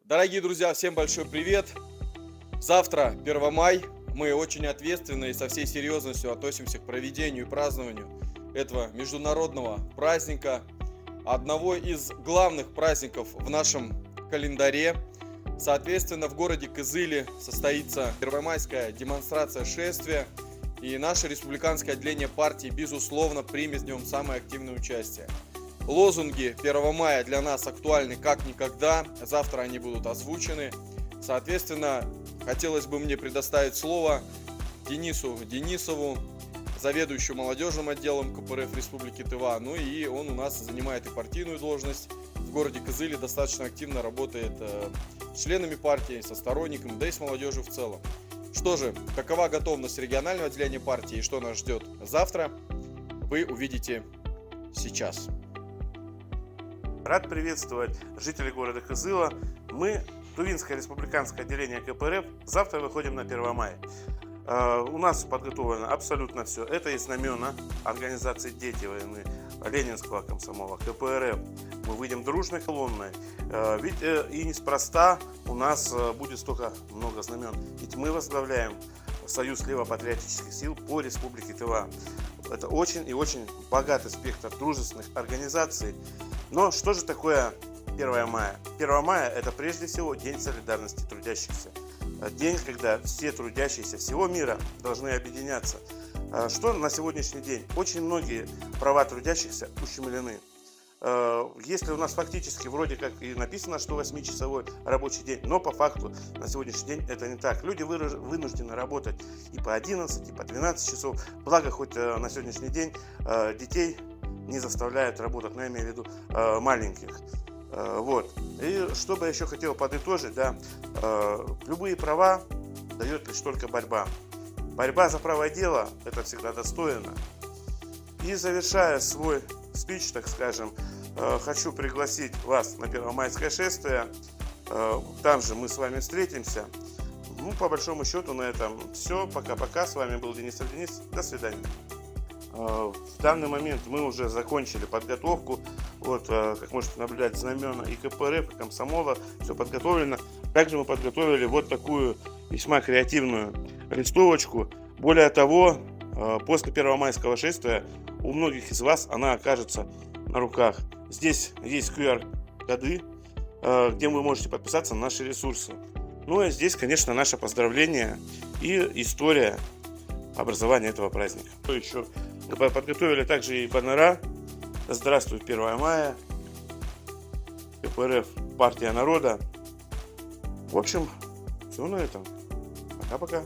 Дорогие друзья, всем большой привет! Завтра 1 май. Мы очень ответственно и со всей серьезностью относимся к проведению и празднованию этого международного праздника, одного из главных праздников в нашем календаре. Соответственно, в городе Кызыле состоится первомайская демонстрация шествия, и наше республиканское отделение партии, безусловно, примет в нем самое активное участие. Лозунги 1 мая для нас актуальны как никогда. Завтра они будут озвучены. Соответственно, хотелось бы мне предоставить слово Денису Денисову, заведующему молодежным отделом КПРФ Республики Тыва. Ну и он у нас занимает и партийную должность. В городе Кызыле достаточно активно работает с членами партии, со сторонниками, да и с молодежью в целом. Что же, какова готовность регионального отделения партии и что нас ждет завтра, вы увидите сейчас. Рад приветствовать жителей города Кызыла. Мы, Тувинское республиканское отделение КПРФ, завтра выходим на 1 мая. У нас подготовлено абсолютно все. Это и знамена организации «Дети войны», Ленинского комсомола, КПРФ. Мы выйдем дружной колонной. Ведь и неспроста у нас будет столько много знамен. Ведь мы возглавляем Союз левопатриотических сил по Республике Тыва. Это очень и очень богатый спектр дружественных организаций. Но что же такое 1 мая? 1 мая – это прежде всего День солидарности трудящихся. День, когда все трудящиеся всего мира должны объединяться. Что на сегодняшний день? Очень многие права трудящихся ущемлены. Если у нас фактически вроде как и написано, что 8-часовой рабочий день, но по факту на сегодняшний день это не так. Люди вынуждены работать и по 11, и по 12 часов. Благо, хоть на сегодняшний день детей не заставляют работать, но я имею в виду маленьких. Вот. И что бы я еще хотел подытожить, да, любые права дает лишь только борьба. Борьба за правое дело – это всегда достойно. И завершая свой спич, так скажем, хочу пригласить вас на первомайское шествие. Там же мы с вами встретимся. Ну, по большому счету на этом все. Пока-пока. С вами был Денис. До свидания. В данный момент мы уже закончили подготовку. Вот, как можете наблюдать, знамена и КПРФ, и комсомола. Все подготовлено. Также мы подготовили вот такую весьма креативную листовочку. Более того, после первомайского шествия у многих из вас она окажется на руках. Здесь есть QR-коды, где вы можете подписаться на наши ресурсы. Ну и здесь, конечно, наше поздравление и история образования этого праздника. Еще подготовили также и баннера «Здравствуй, 1 мая», КПРФ, партия народа. В общем, все на этом. Пока-пока.